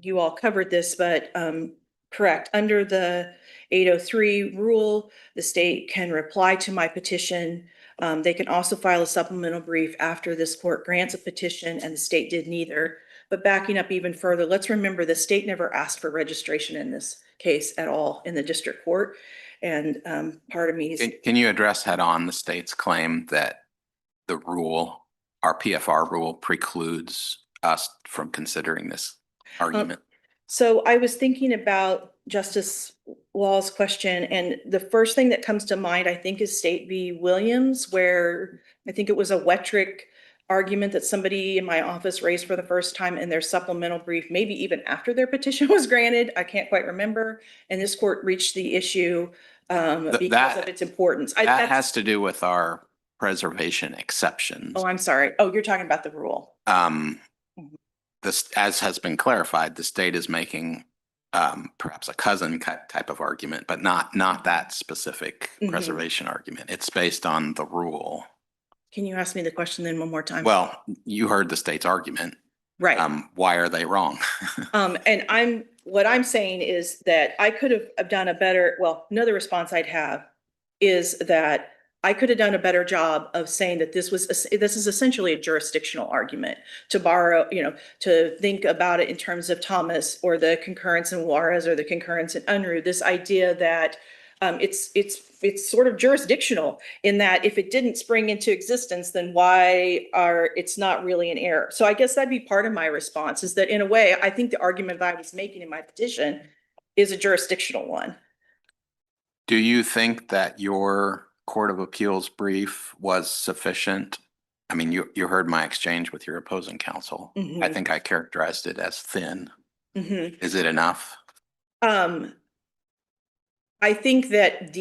you all covered this, but correct, under the 803 rule, the state can reply to my petition. They can also file a supplemental brief after this court grants a petition, and the state did neither. But backing up even further, let's remember the state never asked for registration in this case at all in the district court. And part of me is. Can you address head on the state's claim that the rule, our PFR rule, precludes us from considering this argument? So I was thinking about Justice Wall's question, and the first thing that comes to mind, I think, is State v. Williams, where I think it was a Wettrick argument that somebody in my office raised for the first time in their supplemental brief, maybe even after their petition was granted. I can't quite remember. And this court reached the issue because of its importance. That has to do with our preservation exceptions. Oh, I'm sorry. Oh, you're talking about the rule. This, as has been clarified, the state is making perhaps a cousin type of argument, but not that specific preservation argument. It's based on the rule. Can you ask me the question then one more time? Well, you heard the state's argument. Right. Why are they wrong? And what I'm saying is that I could have done a better, well, another response I'd have is that I could have done a better job of saying that this is essentially a jurisdictional argument, to borrow, to think about it in terms of Thomas or the concurrence in Juarez or the concurrence in Unruh, this idea that it's sort of jurisdictional in that if it didn't spring into existence, then it's not really an error. So I guess that'd be part of my response, is that in a way, I think the argument that I was making in my petition is a jurisdictional one. Do you think that your Court of Appeals brief was sufficient? I mean, you heard my exchange with your opposing counsel. I think I characterized it as thin. Is it enough? I think that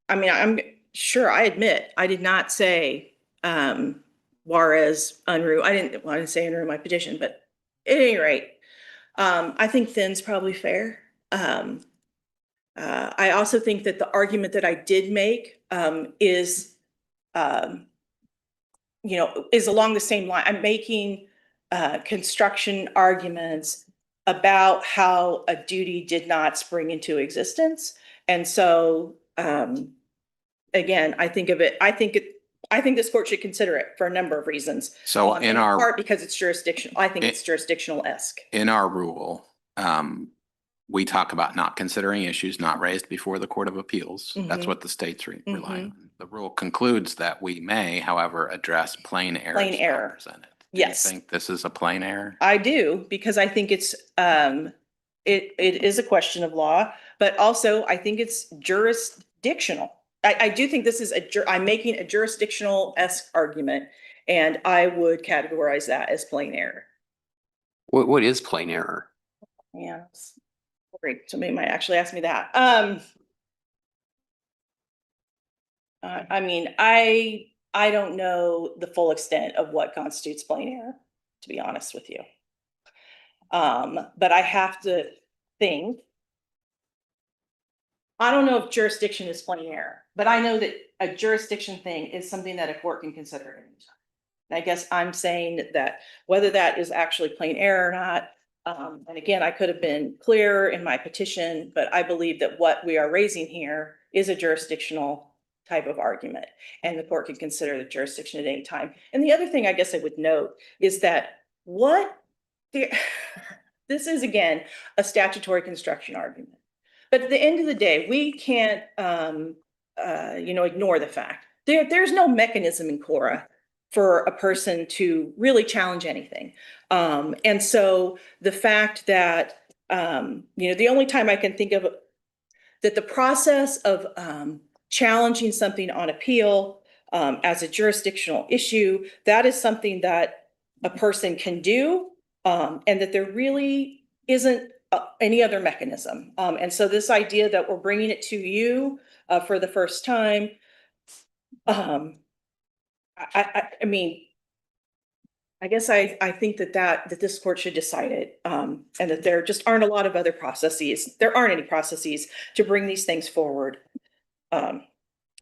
I'm sure, I admit, I did not say Juarez, Unruh. I didn't say Unruh in my petition, but at any rate, I think thin's probably fair. I also think that the argument that I did make is along the same line. I'm making construction arguments about how a duty did not spring into existence. And so, again, I think this court should consider it for a number of reasons. So in part because it's jurisdictional, I think it's jurisdictional-esque. In our rule, we talk about not considering issues not raised before the Court of Appeals. That's what the state's relying on. The rule concludes that we may, however, address plain errors. Plain error. Presented. Yes. Do you think this is a plain error? I do, because I think it is a question of law, but also I think it's jurisdictional. I do think this is I'm making a jurisdictional-esque argument, and I would categorize that as plain error. What is plain error? Yeah. Great. Somebody might actually ask me that. I mean, I don't know the full extent of what constitutes plain error, to be honest with you. But I have to think. I don't know if jurisdiction is plain error, but I know that a jurisdiction thing is something that a court can consider at any time. And I guess I'm saying that whether that is actually plain error or not, and again, I could have been clearer in my petition, but I believe that what we are raising here is a jurisdictional type of argument, and the court can consider the jurisdiction at any time. And the other thing I guess I would note is that this is, again, a statutory construction argument. But at the end of the day, we can't, ignore the fact there's no mechanism in Cora for a person to really challenge anything. And so the fact that, the only time I can think of that the process of challenging something on appeal as a jurisdictional issue, that is something that a person can do, and that there really isn't any other mechanism. And so this idea that we're bringing it to you for the first time, I mean, I guess I think that this court should decide it, and that there just aren't a lot of other processes. There aren't any processes to bring these things forward. At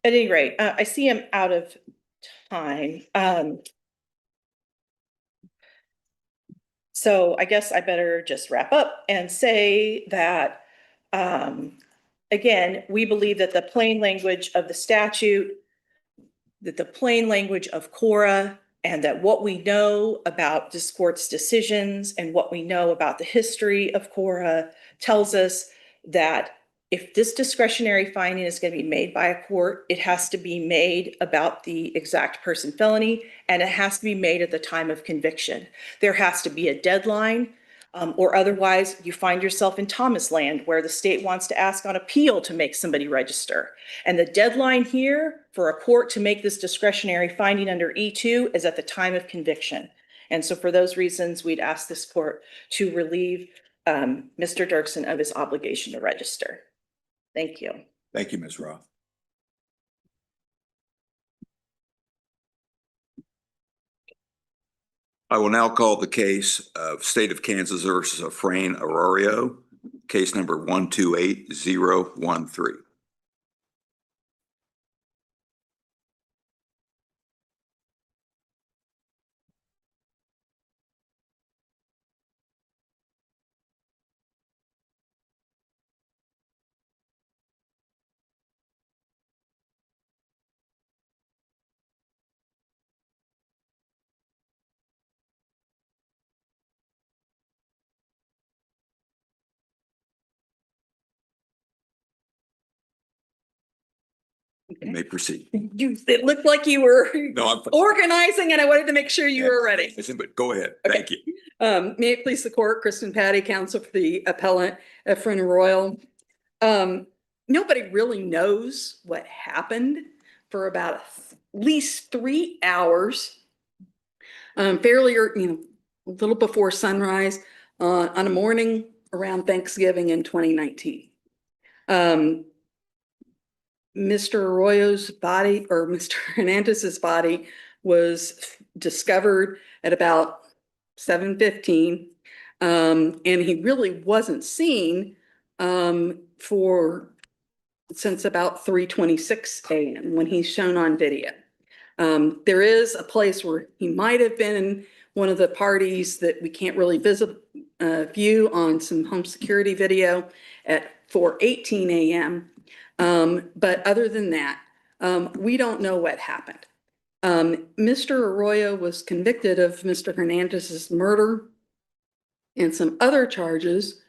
any rate, I see I'm out of time. So I guess I better just wrap up and say that, again, we believe that the plain language of the statute, that the plain language of Cora, and that what we know about this court's decisions and what we know about the history of Cora tells us that if this discretionary finding is going to be made by a court, it has to be made about the exact person felony, and it has to be made at the time of conviction. There has to be a deadline, or otherwise you find yourself in Thomas land, where the state wants to ask on appeal to make somebody register. And the deadline here for a court to make this discretionary finding under E2 is at the time of conviction. And so for those reasons, we'd ask this court to relieve Mr. Dirksen of his obligation to register. Thank you. Thank you, Ms. Roth. I will now call the case of State of Kansas versus Efrain Arroyo, case number 128013. You may proceed. It looked like you were No, I'm. organizing, and I wanted to make sure you were ready. Listen, but go ahead. Okay. Thank you. May it please the court, Kristen Patty, counsel for the appellant, Efrain Arroyo. Nobody really knows what happened for about at least 3 hours. Fairly, a little before sunrise on a morning around Thanksgiving in 2019. Mr. Arroyo's body, or Mr. Hernandez's body, was discovered at about 7:15, and he really wasn't seen since about 3:26 a.m. when he's shown on video. There is a place where he might have been one of the parties that we can't really view on some home security video at 4:18 a.m. But other than that, we don't know what happened. Mr. Arroyo was convicted of Mr. Hernandez's murder and some other charges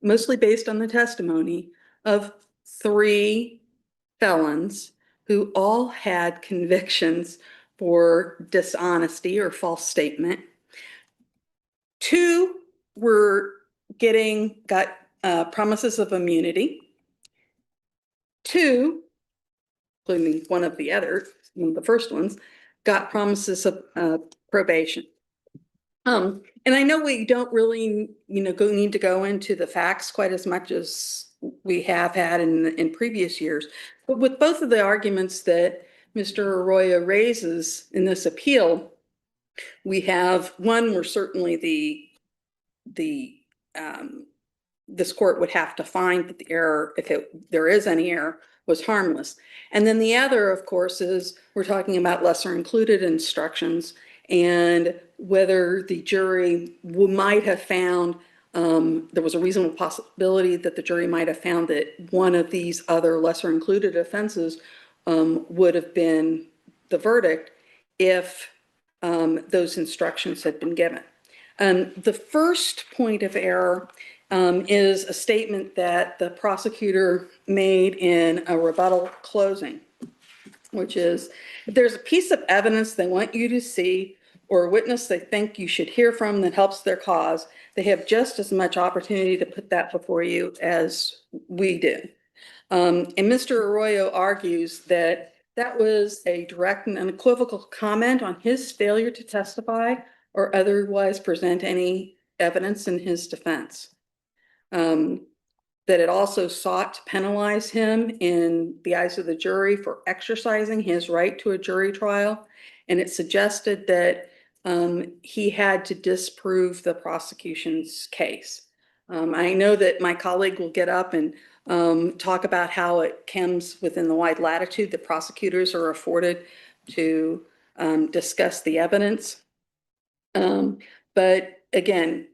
mostly based on the testimony of 3 felons who all had convictions for dishonesty or false statement. 2 got promises of immunity. 2, including one of the first ones, got promises of probation. And I know we don't really, need to go into the facts quite as much as we have had in previous years. But with both of the arguments that Mr. Arroyo raises in this appeal, we have one where certainly this court would have to find that the error, if there is any error, was harmless. And then the other, of course, is we're talking about lesser included instructions and whether the jury might have found There was a reasonable possibility that the jury might have found that one of these other lesser included offenses would have been the verdict if those instructions had been given. The first point of error is a statement that the prosecutor made in a rebuttal closing, which is, if there's a piece of evidence they want you to see or a witness they think you should hear from that helps their cause, they have just as much opportunity to put that before you as we do. And Mr. Arroyo argues that that was a direct and unequivocal comment on his failure to testify or otherwise present any evidence in his defense. That it also sought to penalize him in the eyes of the jury for exercising his right to a jury trial. And it suggested that he had to disprove the prosecution's case. I know that my colleague will get up and talk about how it comes within the wide latitude that prosecutors are afforded to discuss the evidence. But again,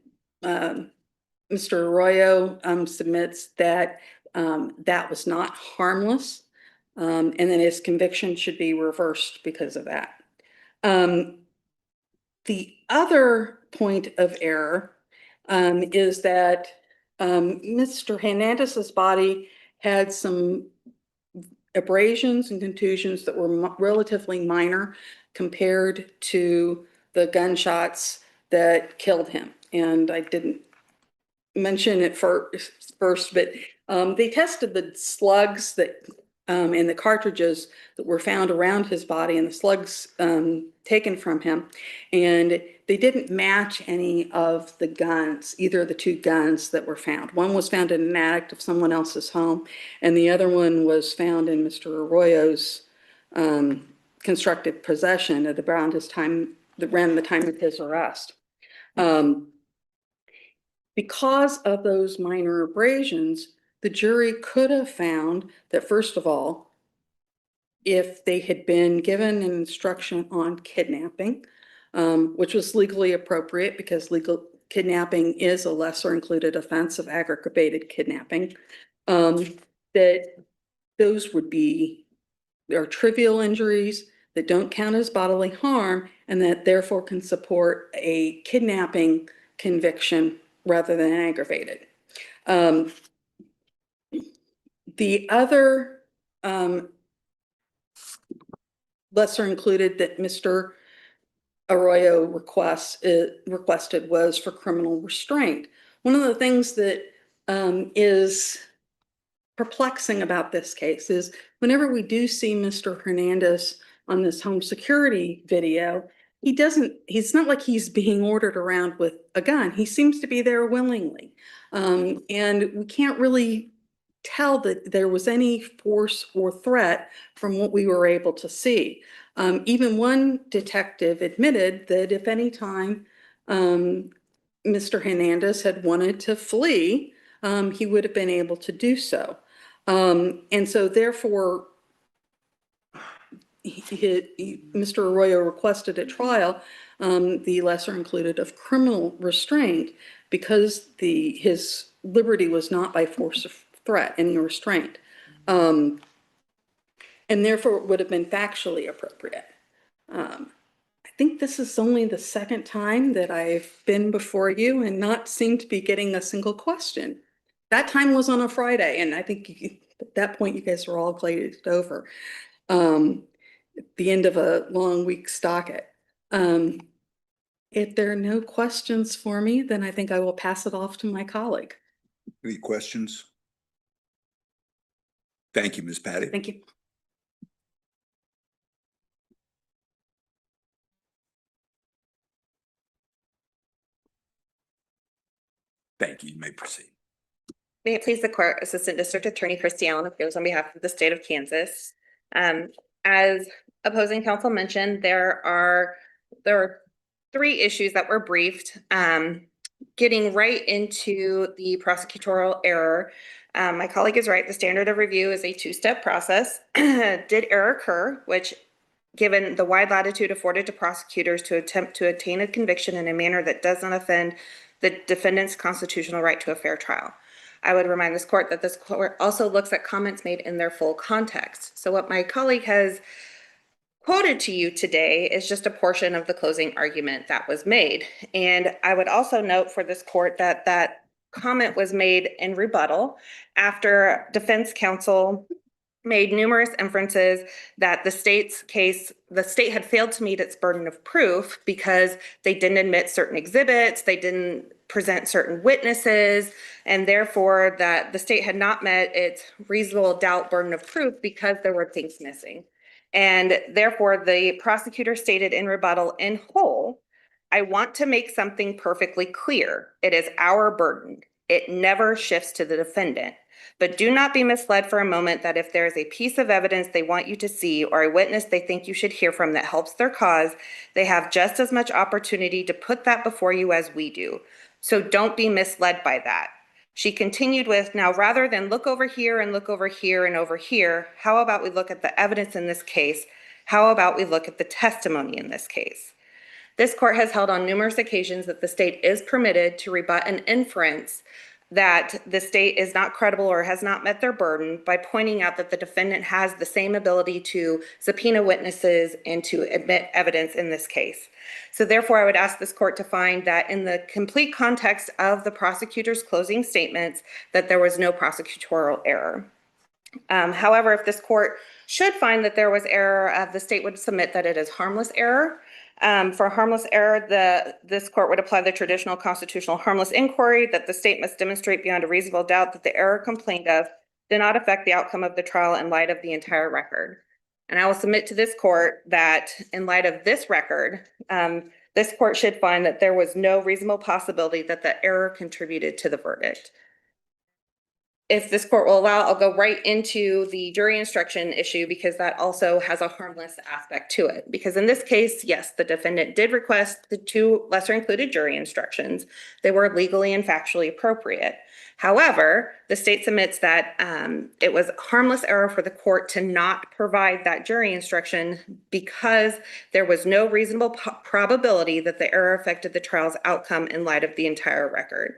Mr. Arroyo submits that that was not harmless, and that his conviction should be reversed because of that. The other point of error is that Mr. Hernandez's body had some abrasions and contusions that were relatively minor compared to the gunshots that killed him. And I didn't mention it first, but they tested the slugs that and the cartridges that were found around his body and the slugs taken from him, and they didn't match any of the guns, either of the two guns that were found. One was found in an attic of someone else's home, and the other one was found in Mr. Arroyo's constructive possession at around the time of his arrest. Because of those minor abrasions, the jury could have found that, first of all, if they had been given an instruction on kidnapping, which was legally appropriate because legal kidnapping is a lesser included offense of aggravated kidnapping, that those are trivial injuries that don't count as bodily harm and that therefore can support a kidnapping conviction rather than aggravated. The other lesser included that Mr. Arroyo requested was for criminal restraint. One of the things that is perplexing about this case is whenever we do see Mr. Hernandez on this home security video, he's not like he's being ordered around with a gun. He seems to be there willingly. And we can't really tell that there was any force or threat from what we were able to see. Even one detective admitted that if any time Mr. Hernandez had wanted to flee, he would have been able to do so. And so therefore, Mr. Arroyo requested at trial the lesser included of criminal restraint because his liberty was not by force of threat, any restraint. And therefore it would have been factually appropriate. I think this is only the second time that I've been before you and not seemed to be getting a single question. That time was on a Friday, and I think at that point you guys were all glazed over. At the end of a long week's docket. If there are no questions for me, then I think I will pass it off to my colleague. Any questions? Thank you, Ms. Patty. Thank you. Thank you. You may proceed. May it please the court, Assistant District Attorney Christy Allen appears on behalf of the state of Kansas. As opposing counsel mentioned, there are three issues that were briefed. Getting right into the prosecutorial error, my colleague is right. The standard of review is a two-step process. Did error occur, which given the wide latitude afforded to prosecutors to attempt to attain a conviction in a manner that does not offend the defendant's constitutional right to a fair trial. I would remind this court that this court also looks at comments made in their full context. So what my colleague has quoted to you today is just a portion of the closing argument that was made. And I would also note for this court that that comment was made in rebuttal after defense counsel made numerous inferences that the state's case, the state had failed to meet its burden of proof because they didn't admit certain exhibits, they didn't present certain witnesses, and therefore that the state had not met its reasonable doubt burden of proof because there were things missing. And therefore the prosecutor stated in rebuttal in whole, I want to make something perfectly clear. It is our burden. It never shifts to the defendant. But do not be misled for a moment that if there is a piece of evidence they want you to see or a witness they think you should hear from that helps their cause, they have just as much opportunity to put that before you as we do. So don't be misled by that. She continued with, now rather than look over here and look over here and over here, how about we look at the evidence in this case? How about we look at the testimony in this case? This court has held on numerous occasions that the state is permitted to rebut an inference that the state is not credible or has not met their burden by pointing out that the defendant has the same ability to subpoena witnesses and to admit evidence in this case. So therefore, I would ask this court to find that in the complete context of the prosecutor's closing statements, that there was no prosecutorial error. However, if this court should find that there was error, the state would submit that it is harmless error. For harmless error, this court would apply the traditional constitutional harmless inquiry that the state must demonstrate beyond a reasonable doubt that the error complained of did not affect the outcome of the trial in light of the entire record. And I will submit to this court that in light of this record, this court should find that there was no reasonable possibility that the error contributed to the verdict. If this court will allow, I'll go right into the jury instruction issue because that also has a harmless aspect to it. Because in this case, yes, the defendant did request the 2 lesser included jury instructions. They were legally and factually appropriate. However, the state submits that it was harmless error for the court to not provide that jury instruction because there was no reasonable probability that the error affected the trial's outcome in light of the entire record.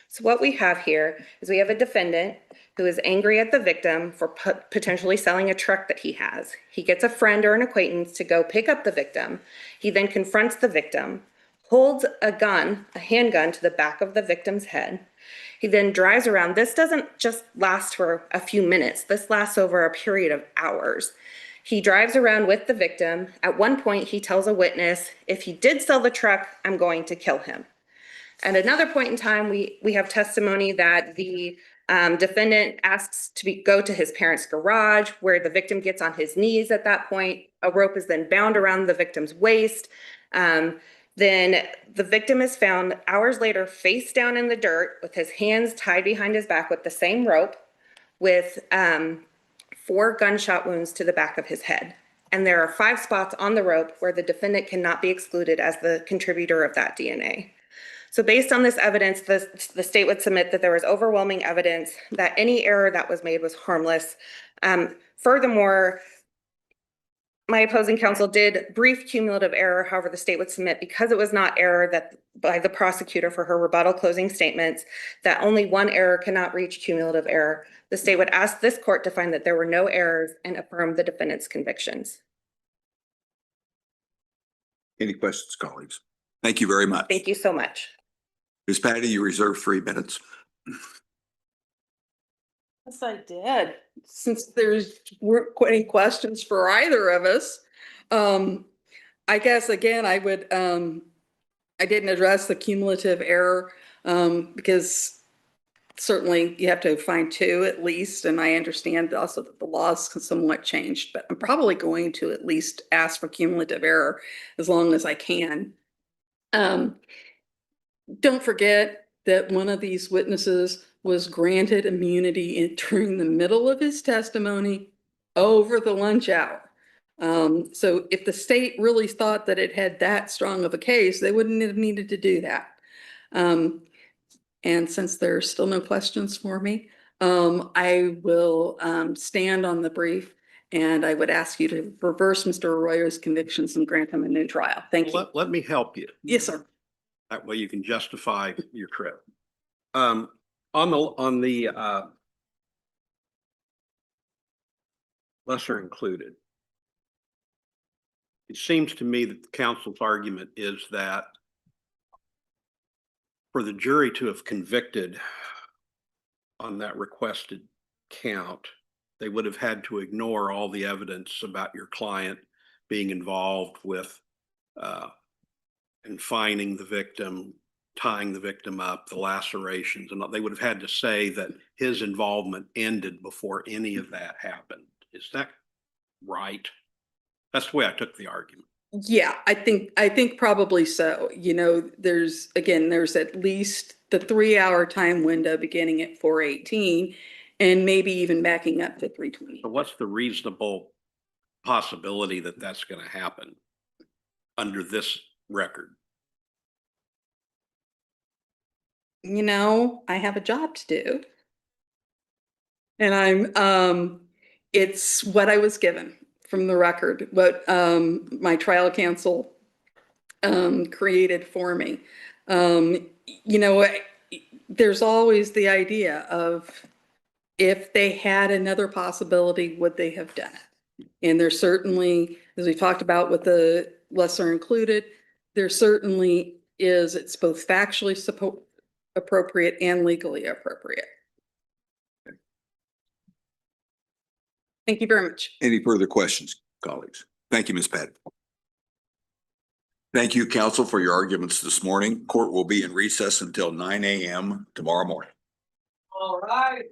So what we have here is we have a defendant who is angry at the victim for potentially selling a truck that he has. He gets a friend or an acquaintance to go pick up the victim. He then confronts the victim, holds a gun, a handgun to the back of the victim's head. He then drives around. This doesn't just last for a few minutes. This lasts over a period of hours. He drives around with the victim. At one point, he tells a witness, if he did sell the truck, I'm going to kill him. At another point in time, we have testimony that the defendant asks to go to his parents' garage where the victim gets on his knees at that point. A rope is then bound around the victim's waist. Then the victim is found hours later face down in the dirt with his hands tied behind his back with the same rope with 4 gunshot wounds to the back of his head. And there are 5 spots on the rope where the defendant cannot be excluded as the contributor of that DNA. So based on this evidence, the state would submit that there was overwhelming evidence that any error that was made was harmless. Furthermore, my opposing counsel did brief cumulative error. However, the state would submit because it was not error that by the prosecutor for her rebuttal closing statements, that only one error cannot reach cumulative error. The state would ask this court to find that there were no errors and affirm the defendant's convictions. Any questions, colleagues? Thank you very much. Thank you so much. Ms. Patty, you reserve 3 minutes. Yes, I did. Since there's weren't any questions for either of us, I guess again, I would, I didn't address the cumulative error because certainly you have to find 2 at least. And I understand also that the laws can somewhat change, but I'm probably going to at least ask for cumulative error as long as I can. Don't forget that one of these witnesses was granted immunity during the middle of his testimony over the lunch hour. So if the state really thought that it had that strong of a case, they wouldn't have needed to do that. And since there are still no questions for me, I will stand on the brief and I would ask you to reverse Mr. Arroyo's convictions and grant him a new trial. Thank you. Let me help you. Yes, sir. That way you can justify your trip. On the lesser included. It seems to me that the council's argument is that for the jury to have convicted on that requested count, they would have had to ignore all the evidence about your client being involved with confining the victim, tying the victim up, the lacerations, and they would have had to say that his involvement ended before any of that happened. Is that right? That's the way I took the argument. Yeah, I think probably so. You know, there's at least the 3-hour time window beginning at 4:18 and maybe even backing up to 3:20. So what's the reasonable possibility that that's going to happen under this record? You know, I have a job to do. And it's what I was given from the record, what my trial counsel created for me. You know, there's always the idea of if they had another possibility, would they have done it? And there's certainly, as we talked about with the lesser included, there certainly is, it's both factually appropriate and legally appropriate. Thank you very much. Any further questions, colleagues? Thank you, Ms. Patton. Thank you, counsel, for your arguments this morning. Court will be in recess until 9 a.m. tomorrow morning. All right.